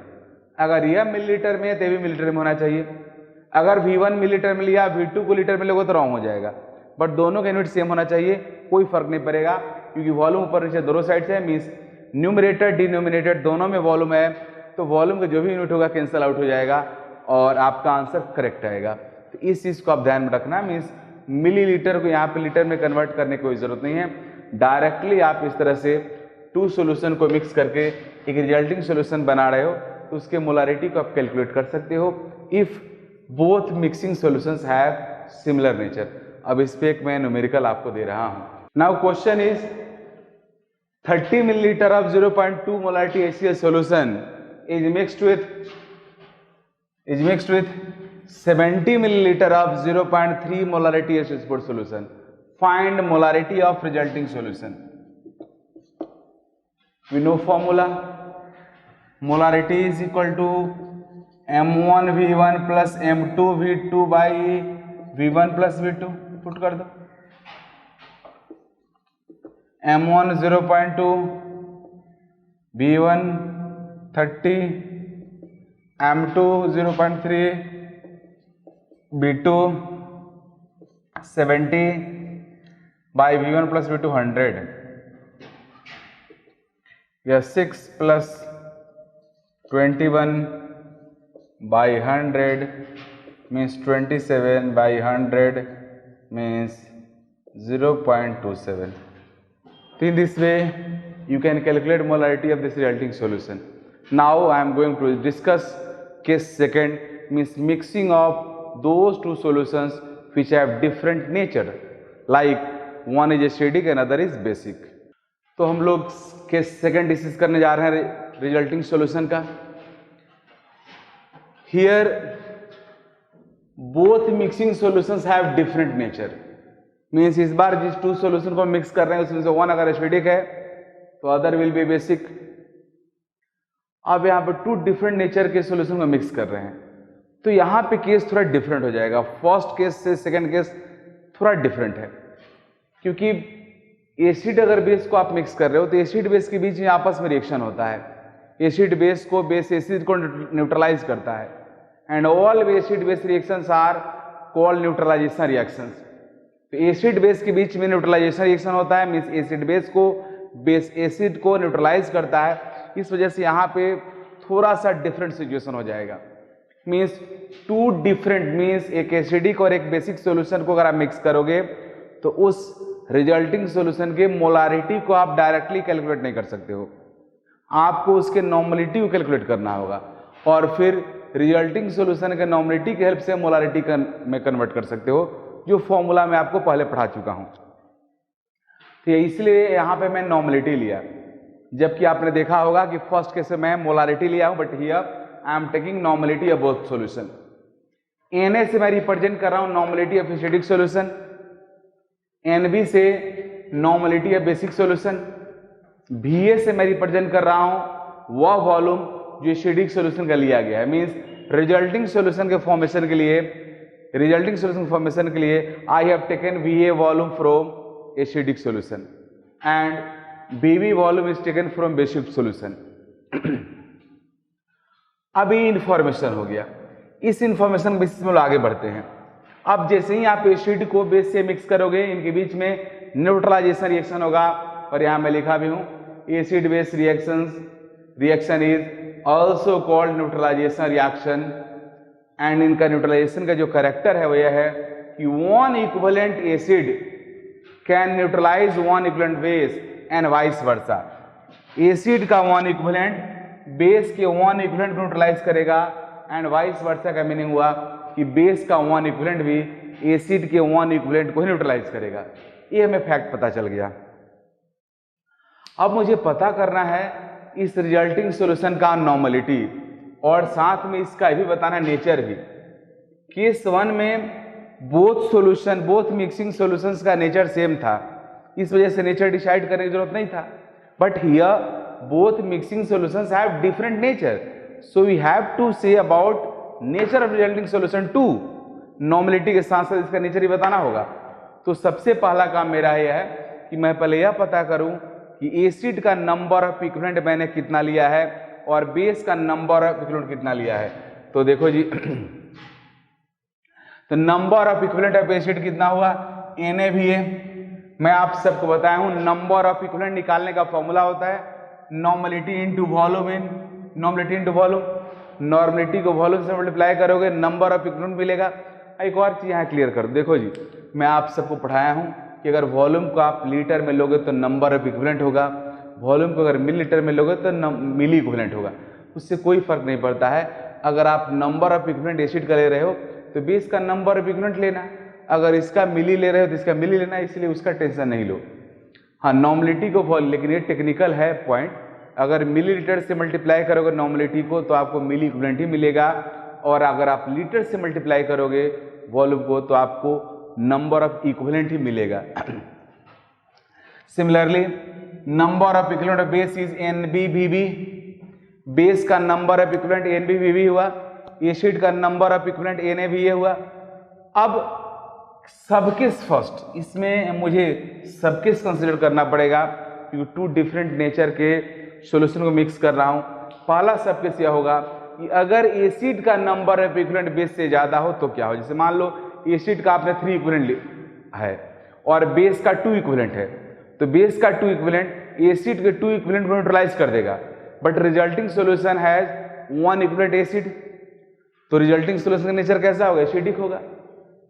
अगर यह मिलीलीटर में है तो भी मिलीलीटर में होना चाहिए। अगर v1 मिलीलीटर में लिया v2 को लीटर में लोगे तो रॉन्ग हो जाएगा, बट दोनों का यूनिट सेम होना चाहिए, कोई फर्क नहीं पड़ेगा, क्योंकि वॉल्यूम ऊपर नीचे दोनों साइड से है, मींस न्यूमरेटर डिनोमिनेटर दोनों में वॉल्यूम है, तो वॉल्यूम का जो भी यूनिट होगा कैंसिल आउट हो जाएगा और आपका आंसर करेक्ट आएगा। तो इस चीज को आप ध्यान में रखना, मींस मिलीलीटर को यहाँ पे लीटर में कन्वर्ट करने की कोई जरूरत नहीं है। डायरेक्टली आप इस तरह से टू सॉल्यूशन को मिक्स करके एक रिजल्टिंग सॉल्यूशन बना रहे हो तो उसके मोलारिटी को आप कैलकुलेट कर सकते हो if both mixing solutions have similar nature. अब इस पे एक मैं न्यूमेरिकल आपको दे रहा हूं। Now question is 30 milliliter of 0.2 molarity HCl solution is mixed with 70 milliliter of 0.3 molarity H2SO4 solution. Find molarity of resulting solution. We know formula. Molarity is equal to m1 v1 plus m2 v2 by v1 plus v2. Put कर दो। m1 0.2, v1 30, m2 0.3, v2 70 by v1 plus v2 100. यह 6 plus 21/100 means 27/100 means 0.27. So in this way you can calculate molarity of this resulting solution. Now I am going to discuss case second, means mixing of those two solutions which have different nature, like one is acidic and other is basic. तो हम लोग case second discuss करने जा रहे हैं resulting solution का. Here both mixing solutions have different nature, means इस बार जिस टू सॉल्यूशन को मिक्स कर रहे हैं उसमें से वन अगर एसिडिक है तो अदर विल बी बेसिक. अब यहाँ पे टू डिफरेंट नेचर के सॉल्यूशन को मिक्स कर रहे हैं तो यहाँ पे केस थोड़ा डिफरेंट हो जाएगा. फर्स्ट केस से सेकंड केस थोड़ा डिफरेंट है, क्योंकि एसिड अगर बेस को आप मिक्स कर रहे हो तो एसिड बेस के बीच में आपस में रिएक्शन होता है. एसिड बेस को बेस एसिड को न्यूट्रलाइज करता है and all acid base reactions are called neutralization reactions. तो एसिड बेस के बीच में न्यूट्रलाइजेशन रिएक्शन होता है, मीन्स एसिड बेस को बेस एसिड को न्यूट्रलाइज करता है. इस वजह से यहाँ पे थोड़ा सा डिफरेंट सिचुएशन हो जाएगा. मीन्स टू डिफरेंट, मीन्स एक एसिडिक और एक बेसिक सॉल्यूशन को अगर आप मिक्स करोगे तो उस रिजल्टिंग सॉल्यूशन के मोलारिटी को आप डायरेक्टली कैलकुलेट नहीं कर सकते हो, आपको उसके नॉर्मलिटी को कैलकुलेट करना होगा और फिर रिजल्टिंग सॉल्यूशन के नॉर्मलिटी की हेल्प से मोलारिटी में कन्वर्ट कर सकते हो, जो फॉर्मूला मैं आपको पहले पढ़ा चुका हूं. तो इसलिए यहां पे मैं नॉर्मलिटी लिया, जबकि आपने देखा होगा कि फर्स्ट केस में मैं मोलारिटी लिया हूं, but here I am taking normality of both solution. Na से मैं रिप्रेजेंट कर रहा हूं normality of acidic solution, Nb से normality of basic solution, Va से मैं रिप्रेजेंट कर रहा हूं वह वॉल्यूम जो एसिडिक सॉल्यूशन का लिया गया है. मींस रिजल्टिंग सॉल्यूशन के फॉर्मेशन के लिए I have taken Va volume from acidic solution and Bb volume is taken from basic solution. अब ये इंफॉर्मेशन हो गया. इस इंफॉर्मेशन बेसिस में आगे बढ़ते हैं. अब जैसे ही आप एसिड को बेस से मिक्स करोगे इनके बीच में न्यूट्रलाइजेशन रिएक्शन होगा, और यहां मैं लिखा भी हूं acid base reaction is also called neutralization reaction. And इनका न्यूट्रलाइजेशन का जो कैरेक्टर है वो यह है कि one equivalent acid can neutralize one equivalent base and vice versa. Acid का वन इक्विवेलेंट बेस के वन इक्विवेलेंट न्यूट्रलाइज करेगा एंड वाइस वर्सा का मीनिंग हुआ कि बेस का वन इक्विवेलेंट भी एसिड के वन इक्विवेलेंट को न्यूट्रलाइज करेगा. ये हमें फैक्ट पता चल गया. अब मुझे पता करना है इस रिजल्टिंग सॉल्यूशन का नॉर्मलिटी और साथ में इसका भी बताना नेचर भी. केस वन में बोथ मिक्सिंग सॉल्यूशंस का नेचर सेम था, इस वजह से नेचर डिसाइड करने की जरूरत नहीं था. But here both mixing solutions have different nature, so we have to say about nature of resulting solution too. Normality के साथ साथ इसका नेचर ही बताना होगा. तो सबसे पहला काम मेरा यह है कि मैं पहले यह पता करूं कि एसिड का नंबर ऑफ इक्विवेलेंट मैंने कितना लिया है और बेस का नंबर ऑफ इक्विवेलेंट कितना लिया है. तो देखो जी तो number of equivalent of acid कितना हुआ, Na मैं आप सबको बताया हूं नंबर ऑफ इक्विवेलेंट निकालने का फॉर्मूला होता है normality into volume normality into volume. Normality को वॉल्यूम से मल्टीप्लाई करोगे नंबर ऑफ इक्विवेलेंट मिलेगा. एक और चीज यहाँ क्लियर कर दो. देखो जी मैं आप सबको पढ़ाया हूँ कि अगर वॉल्यूम को आप लीटर में लोगे तो नंबर ऑफ इक्विवेलेंट होगा, वॉल्यूम को अगर मिलीलीटर में लोगे तो मिली इक्विवेलेंट होगा. उससे कोई फर्क नहीं पड़ता है. अगर आप नंबर ऑफ इक्विवेलेंट एसिड का ले रहे हो तो बेस का नंबर ऑफ इक्विवेलेंट लेना, अगर इसका मिली ले रहे हो तो इसका मिली लेना, इसलिए उसका टेंशन नहीं लो. हाँ नॉर्मलिटी को, लेकिन ये टेक्निकल है पॉइंट. अगर मिलीलीटर से मल्टीप्लाई करोगे नॉर्मलिटी को तो आपको मिली इक्विवेलेंट ही मिलेगा, और अगर आप लीटर से मल्टीप्लाई करोगे वॉल्यूम को तो आपको नंबर ऑफ इक्विवेलेंट ही मिलेगा. Similarly number of equivalent of base is NbVb. Base का नंबर ऑफ इक्विवेलेंट NbVb हुआ, एसिड का नंबर ऑफ इक्विवेलेंट NaVa हुआ. अब सबकेस फर्स्ट, इसमें मुझे सबकेस कंसीडर करना पड़ेगा क्योंकि टू डिफरेंट नेचर के सॉल्यूशन को मिक्स कर रहा हूं. पहला सबकेस यह होगा कि अगर एसिड का नंबर ऑफ इक्विवेलेंट बेस से ज्यादा हो तो क्या हो. जैसे मान लो एसिड का आपने 3 इक्विवेलेंट है और बेस का 2 इक्विवेलेंट है, तो बेस का 2 इक्विवेलेंट एसिड के 2 इक्विवेलेंट को न्यूट्रलाइज कर देगा, but resulting solution has 1 equivalent acid, तो रिजल्टिंग सॉल्यूशन का नेचर कैसा होगा? एसिडिक होगा।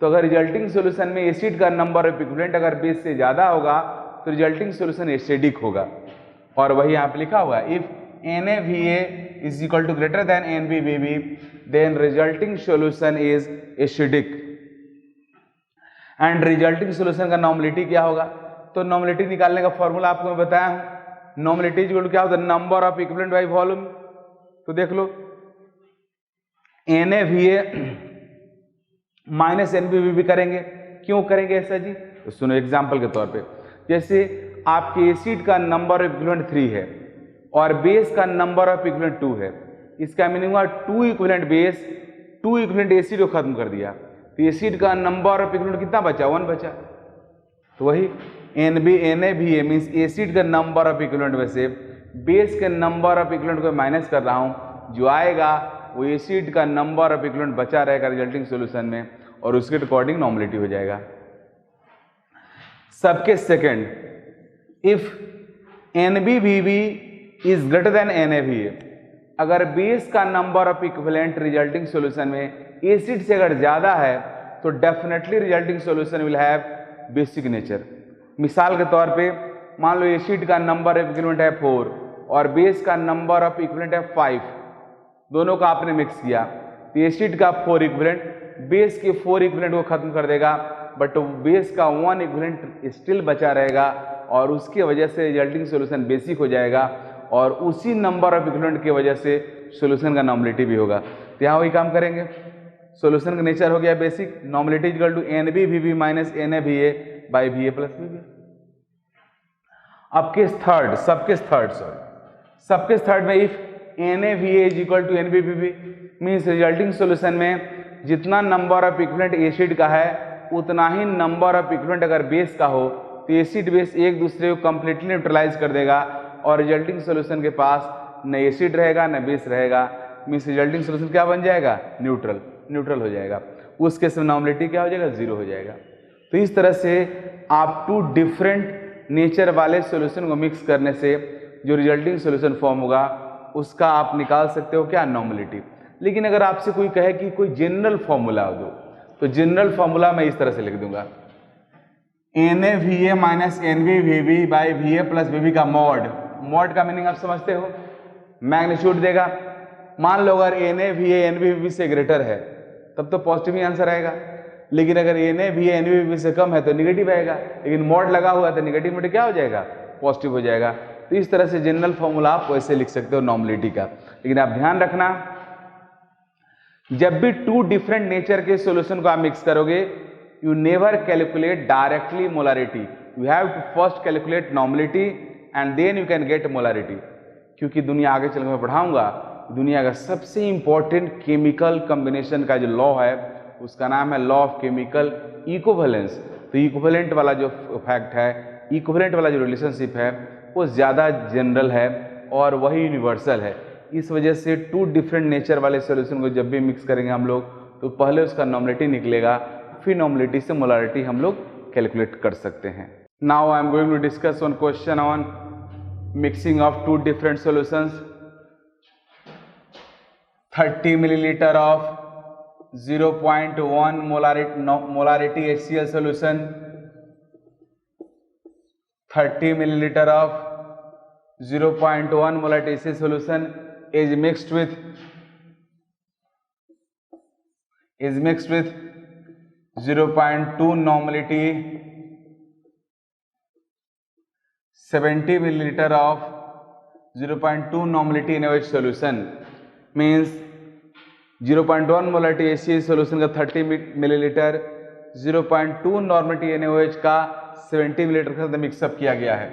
तो अगर रिजल्टिंग सॉल्यूशन में एसिड का नंबर ऑफ इक्विवेलेंट अगर बेस से ज्यादा होगा तो रिजल्टिंग सॉल्यूशन एसिडिक होगा। और वही यहाँ पे लिखा हुआ है, if NaVa is equal to greater than NbBb then resulting solution is acidic. And resulting solution का नॉर्मलिटी क्या होगा? तो नॉर्मलिटी निकालने का फॉर्मूला आपको मैं बताया हूं। नॉर्मलिटी इक्वल टू क्या होता है? Number of equivalent by volume. तो देख लो, NaVa माइनस NbBb करेंगे। क्यों करेंगे ऐसा जी? तो सुनो एग्जाम्पल के तौर पे, जैसे आपके एसिड का नंबर ऑफ इक्विवेलेंट 3 है और बेस का नंबर ऑफ इक्विवेलेंट 2 है। इसका मीनिंग हुआ 2 इक्विवेलेंट बेस 2 इक्विवेलेंट एसिड को खत्म कर दिया, तो एसिड का नंबर ऑफ इक्विवेलेंट कितना बचा? 1 बचा। तो वही NaVa मीन्स एसिड का नंबर ऑफ इक्विवेलेंट में से बेस के नंबर ऑफ इक्विवेलेंट को माइनस कर रहा हूं, जो आएगा वो एसिड का नंबर ऑफ इक्विवेलेंट बचा रहेगा रिजल्टिंग सॉल्यूशन में, और उसके अकॉर्डिंग नॉर्मलिटी हो जाएगा। सबके second, if NbBb is greater than NaVa, अगर बेस का number of equivalent resulting solution में एसिड से अगर ज्यादा है तो definitely resulting solution will have basic nature. मिसाल के तौर पे मान लो एसिड का नंबर ऑफ इक्विवेलेंट है 4 और बेस का नंबर ऑफ इक्विवेलेंट है 5, दोनों का आपने मिक्स किया, तो एसिड का 4 इक्विवेलेंट बेस के 4 इक्विवेलेंट को खत्म कर देगा, बट बेस का 1 इक्विवेलेंट स्टिल बचा रहेगा और उसकी वजह से रिजल्टिंग सॉल्यूशन बेसिक हो जाएगा, और उसी नंबर ऑफ इक्विवेलेंट की वजह से सॉल्यूशन का नॉर्मलिटी भी होगा। तो यहाँ वही काम करेंगे, सॉल्यूशन का नेचर हो गया basic, normality equal to NbBb minus NaVa by Va plus Vb। अब केस थर्ड, सबके थर्ड में if NaVa is equal to NbBb means resulting solution में जितना नंबर ऑफ इक्विवेलेंट एसिड का है उतना ही नंबर ऑफ इक्विवेलेंट अगर बेस का हो, तो एसिड बेस एक दूसरे को कंप्लीटली न्यूट्रलाइज कर देगा और रिजल्टिंग सॉल्यूशन के पास न एसिड रहेगा न बेस रहेगा, मीन्स रिजल्टिंग सॉल्यूशन क्या बन जाएगा? न्यूट्रल हो जाएगा। उस केस में नॉर्मलिटी क्या हो जाएगा? 0 हो जाएगा। तो इस तरह से आप 2 डिफरेंट नेचर वाले सॉल्यूशन को मिक्स करने से जो रिजल्टिंग सॉल्यूशन फॉर्म होगा उसका आप निकाल सकते हो क्या? नॉर्मलिटी। लेकिन अगर आपसे कोई कहे कि कोई जनरल फॉर्मूला दो, तो जनरल फॉर्मूला मैं इस तरह से लिख दूंगा, NaVa minus NbBb by Va plus Vb का मॉड का मीनिंग आप समझते हो? मैग्नीट्यूड देगा। मान लो अगर NaVa NbBb से ग्रेटर है तब तो पॉजिटिव ही आंसर आएगा, लेकिन अगर NaVa NbBb से कम है तो निगेटिव आएगा, लेकिन मॉड लगा हुआ है तो निगेटिव में क्या हो जाएगा? पॉजिटिव हो जाएगा। तो इस तरह से जनरल फॉर्मूला आप वैसे लिख सकते हो नॉर्मलिटी का। लेकिन आप ध्यान रखना, जब भी 2 डिफरेंट नेचर के सॉल्यूशन को आप मिक्स करोगे, you never calculate directly molarity, you have to first calculate normality and then you can get molarity. क्योंकि दुनिया आगे चल मैं पढ़ाऊंगा, दुनिया का सबसे इंपॉर्टेंट केमिकल कॉम्बिनेशन का जो लॉ है उसका नाम है लॉ ऑफ केमिकल इक्विवेलेंस। तो इक्विवेलेंट वाला जो फैक्ट है, इक्विवेलेंट वाला जो रिलेशनशिप है वो ज़्यादा जनरल है और वही यूनिवर्सल है। इस वजह से 2 डिफरेंट नेचर वाले सॉल्यूशन को जब भी मिक्स करेंगे हम लोग, तो पहले उसका नॉर्मलिटी निकलेगा, फिर नॉर्मलिटी से मोलारिटी हम लोग कैलकुलेट कर सकते हैं। Now I am going to discuss one question on mixing of 2 different solutions. 30 milliliter of 0.1 molarity HCl solution, 30 milliliter of 0.1 molarity HCl solution is mixed with 0.2 normality 70 milliliter of 0.2 normality NaOH solution means 0.1 molarity HCl solution का 30 millilitre 0.2 normality NaOH का 70 millilitre के साथ mix up किया गया है।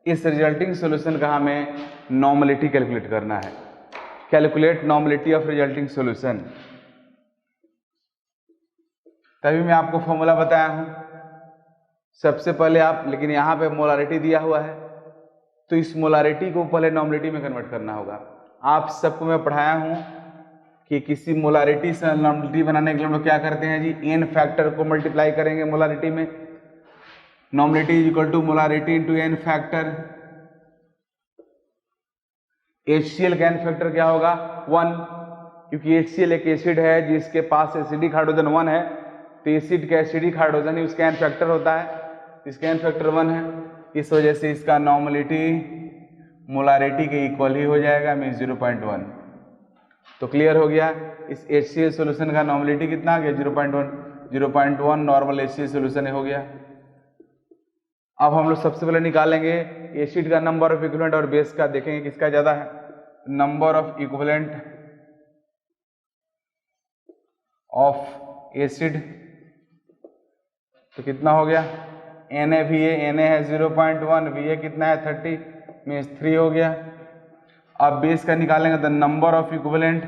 इस resulting solution का हमें नॉर्मलिटी कैलकुलेट करना है। Calculate normality of resulting solution, तभी मैं आपको फॉर्मूला बताया हूं। सबसे पहले आप, लेकिन यहाँ पे मोलारिटी दिया हुआ है तो इस मोलारिटी को पहले नॉर्मलिटी में कन्वर्ट करना होगा। आप सबको मैं पढ़ाया हूं कि किसी मोलारिटी से नॉर्मलिटी बनाने के लिए हम लोग क्या करते हैं जी, n फैक्टर को मल्टीप्लाई करेंगे मोलारिटी में। Normality is equal to molarity into n factor. HCl का n फैक्टर क्या होगा 1, क्योंकि HCl एक एसिड है जिसके पास एसिडिक हाइड्रोजन 1 है, तो एसिड का एसिडिक हाइड्रोजन ही उसका n फैक्टर होता है, इसका n फैक्टर 1 है, इस वजह से इसका नॉर्मलिटी मोलारिटी के इक्वल ही हो जाएगा, मीन 0.1। तो क्लियर हो गया, इस HCl सोल्यूशन का नॉर्मलिटी कितना आ गया 0.1 नॉर्मल HCl सोल्यूशन हो गया। अब हम लोग सबसे पहले निकालेंगे एसिड का नंबर ऑफ इक्विवेलेंट और बेस का, देखेंगे किसका ज्यादा है। Number of equivalent of acid तो कितना हो गया NaVa, Na है 0.1, Va कितना है 30, मीन्स 3 हो गया। अब बेस का निकालेंगे तो number of equivalent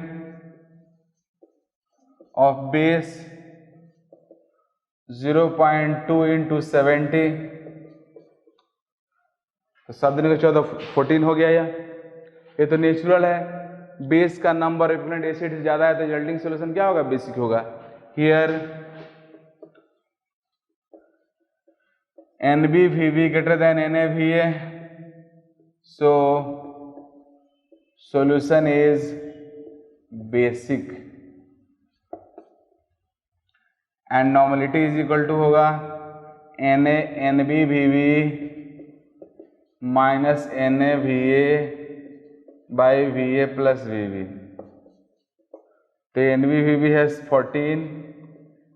of base 0.2 into 70, तो 7 दूनी 14, 14 हो गया। ये तो नेचुरल है, बेस का नंबर इक्विवेलेंट एसिड से ज्यादा है तो रिजल्टिंग सॉल्यूशन क्या होगा, बेसिक होगा। Here NbVb greater than NaVa, so solution is basic and normality is equal to होगा NbVb minus NaVa by Va plus Vb। तो NbVb है 14,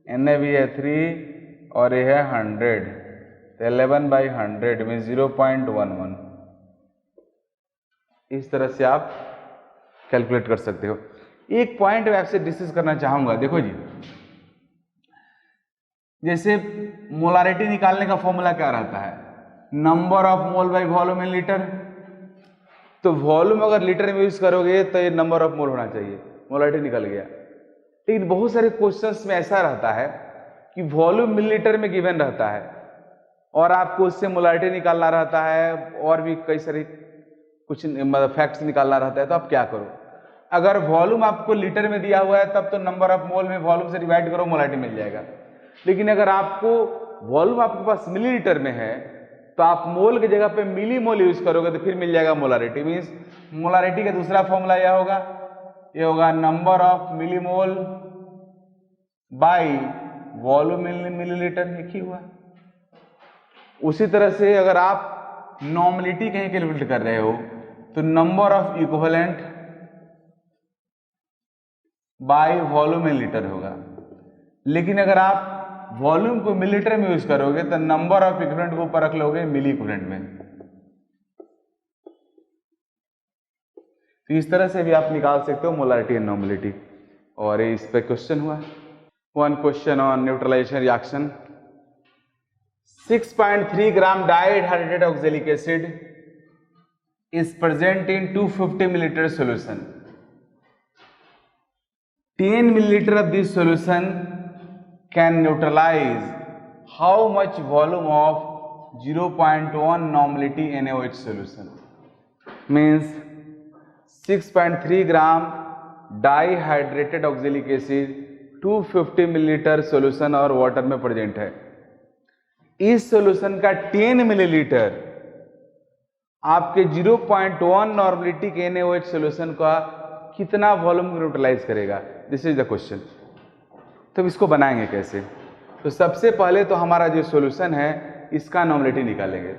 NaVa है 3 और ये है 100, तो 11/100 में 0.11। इस तरह से आप कैलकुलेट कर सकते हो। एक पॉइंट मैं आपसे डिस्कस करना चाहूंगा, देखो जी, जैसे मोलारिटी निकालने का फॉर्मूला क्या रहता है, number of mole by volume in litre. तो वॉल्यूम अगर लीटर में यूज करोगे तो ये नंबर ऑफ मोल होना चाहिए, मोलारिटी निकल गया। लेकिन बहुत सारे क्वेश्चंस में ऐसा रहता है कि वॉल्यूम मिलीलीटर में गिवन रहता है और आपको उससे मोलारिटी निकालना रहता है और भी कई सारे कुछ मतलब फैक्ट्स निकालना रहता है। तो आप क्या करो, अगर वॉल्यूम आपको लीटर में दिया हुआ है तब तो नंबर ऑफ मोल में वॉल्यूम से डिवाइड करो, मोलारिटी मिल जाएगा। लेकिन अगर आपको वॉल्यूम आपके पास मिलीलीटर में है तो आप मोल की जगह पे मिली मोल यूज करोगे तो फिर मिल जाएगा मोलारिटी। मीन्स मोलारिटी का दूसरा फॉर्मूला यह होगा number of millimole by volume in millilitre, एक ही हुआ। उसी तरह से अगर आप नॉर्मलिटी कहीं कैलकुलेट कर रहे हो तो number of equivalent bye volume in litre होगा। लेकिन अगर आप वॉल्यूम को मिलीलीटर में यूज करोगे तो नंबर ऑफ इक्विवेलेंट को ऊपर रख लोगे मिली इक्विवेलेंट में। तो इस तरह से भी आप निकाल सकते हो मोलारिटी एंड नॉर्मलिटी। और इस पे क्वेश्चन हुआ, one question on neutralisation reaction. 6.3 gram dihydrated oxalic acid is present in 250 milliliter solution. 10 milliliter of this solution can neutralize how much volume of 0.1 normality NaOH solution? Means 6.3 gram dihydrated oxalic acid 250 millilitre solution और water में present है। इस solution का 10 millilitre आपके 0.1 normality के NaOH solution का कितना volume neutralise करेगा, दिस इज द क्वेश्चन। तो इसको बनाएंगे कैसे? तो सबसे पहले तो हमारा जो सॉल्यूशन है इसका नॉर्मलिटी निकालेंगे।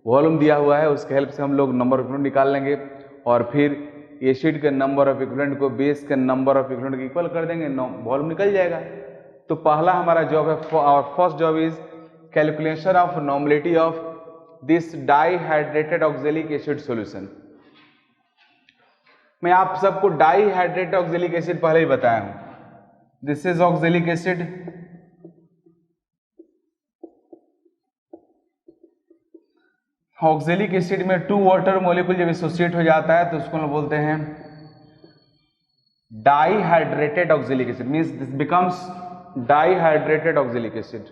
वॉल्यूम दिया हुआ है, उसके हेल्प से हम लोग नंबर ऑफ इक्विवेलेंट निकाल लेंगे और फिर एसिड के नंबर ऑफ इक्विवेलेंट को बेस के नंबर ऑफ इक्विवेलेंट के इक्वल कर देंगे, वॉल्यूम निकल जाएगा। तो पहला हमारा जॉब है, first job is calculation of normality of this dihydrated oxalic acid solution. मैं आप सबको डाइहाइड्रेटेड ऑक्सैलिक एसिड पहले ही बताया हूं। This is oxalic acid, oxalic acid में 2 वाटर मॉलिक्यूल जब एसोसिएट हो जाता है तो उसको हम बोलते हैं dihydrated oxalic acid, means this becomes dihydrated oxalic acid.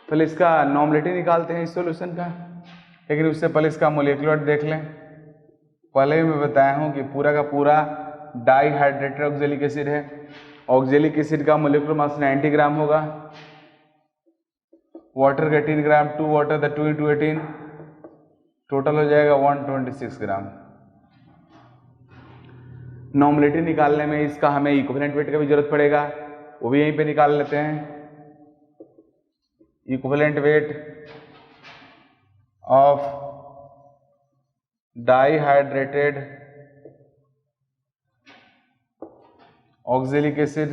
पहले इसका नॉर्मलिटी निकालते हैं इस सॉल्यूशन का, लेकिन उससे पहले इसका मोलिकुलर देख लें। पहले ही मैं बताया हूं कि पूरा का पूरा डाइहाइड्रेटेड ऑक्जेलिक एसिड है। ऑक्जेलिक एसिड का मोलिकुलर मास 90 ग्राम होगा। वाटर का 18 ग्राम, 2 वाटर द 2 × 18 टोटल हो जाएगा 126 ग्राम। नॉर्मलिटी निकालने में इसका हमें इक्विवेलेंट वेट का भी जरूरत पड़ेगा, वो भी यहीं पे निकाल लेते हैं। Equivalent weight of dihydrated oxalic acid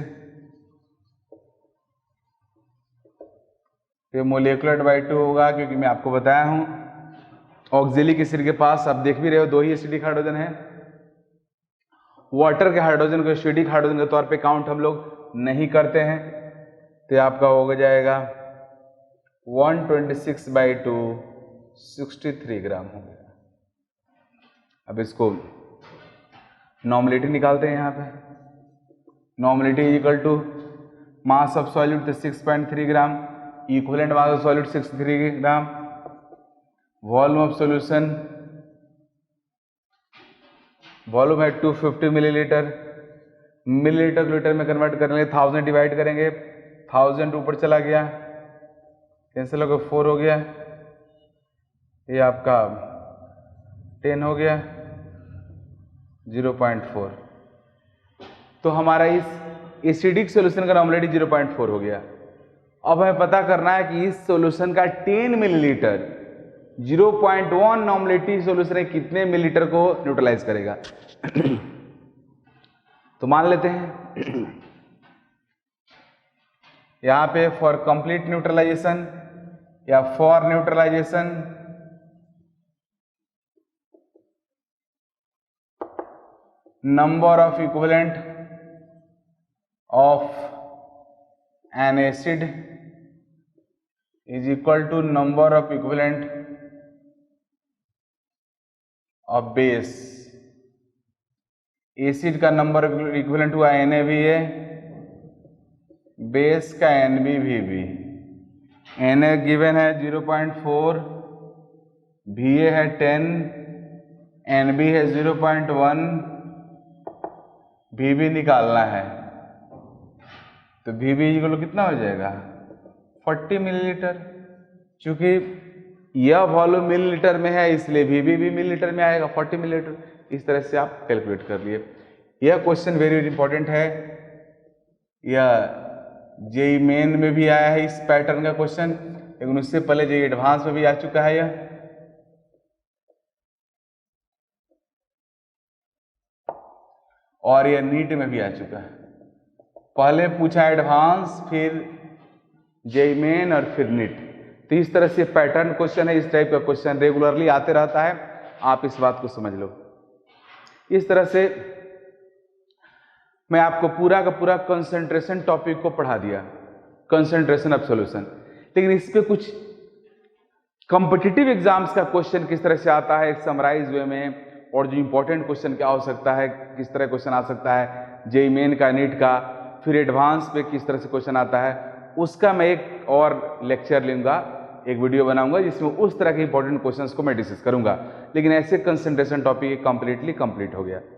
ये मोलिकुलर डिवाइड 2 होगा, क्योंकि मैं आपको बताया हूं ऑक्जेलिक एसिड के पास आप देख भी रहे हो 2 ही एसिडिक हाइड्रोजन है। वाटर के हाइड्रोजन को एसिडिक हाइड्रोजन के तौर पे काउंट हम लोग नहीं करते हैं, तो आपका हो जाएगा 126/2 63 ग्राम हो गया। अब इसको नॉर्मलिटी निकालते हैं। यहाँ पे normality equal to mass of solute 6.3 gram, equivalent mass of solute 63 gram, volume of solution volume है 250 मिलीलीटर, मिलीलीटर लीटर में कन्वर्ट करेंगे 1000 डिवाइड करेंगे, 1000 ऊपर चला गया, कैंसिल होकर 4 हो गया, ये आपका 10 हो गया 0.4। तो हमारा इस एसिडिक सॉल्यूशन का नॉर्मलिटी 0.4 हो गया। अब हमें पता करना है कि इस सॉल्यूशन का 10 मिलीलीटर 0.1 नॉर्मलिटी सॉल्यूशन है कितने मिलीलीटर को न्यूट्रलाइज करेगा। तो मान लेते हैं यहां पे फॉर कंप्लीट न्यूट्रलाइजेशन या for neutralization number of equivalent of an acid is equal to number of equivalent of base. Acid का नंबर इक्विवेलेंट हुआ NaVA, बेस का NbVb। Na गिवन है 0.4, Va है 10, Nb है 0.1, Vb निकालना है, तो Vb इक्वल कितना हो जाएगा 40 मिलीलीटर। चूंकि यह वॉल्यूम मिलीलीटर में है इसलिए Vb भी मिलीलीटर में आएगा 40 मिलीलीटर। इस तरह से आप कैलकुलेट कर लिए। यह क्वेश्चन वेरी इंपॉर्टेंट है, यह जेईई मेन में भी आया है इस पैटर्न का क्वेश्चन, लेकिन उससे पहले जेईई एडवांस में भी आ चुका है यह। और यह नीट में भी आ चुका है। पहले पूछा एडवांस, फिर जेईई मेन और फिर नीट। तो इस तरह से पैटर्न क्वेश्चन है, इस टाइप का क्वेश्चन रेगुलरली आते रहता है, आप इस बात को समझ लो। इस तरह से मैं आपको पूरा का पूरा कंसंट्रेशन टॉपिक को पढ़ा दिया, कंसंट्रेशन ऑफ सॉल्यूशन। लेकिन इस पे कुछ कॉम्पिटिटिव एग्जाम्स का क्वेश्चन किस तरह से आता है एक समराइज वे में, और जो इंपॉर्टेंट क्वेश्चन क्या हो सकता है, किस तरह क्वेश्चन आ सकता है जेईई मेन का, नीट का, फिर एडवांस पे किस तरह से क्वेश्चन आता है, उसका मैं एक और लेक्चर लूंगा, एक वीडियो बनाऊंगा जिसमें उस तरह के इंपॉर्टेंट क्वेश्चंस को मैं डिस्कस करूंगा। लेकिन ऐसे कंसंट्रेशन टॉपिक कंप्लीट हो गया।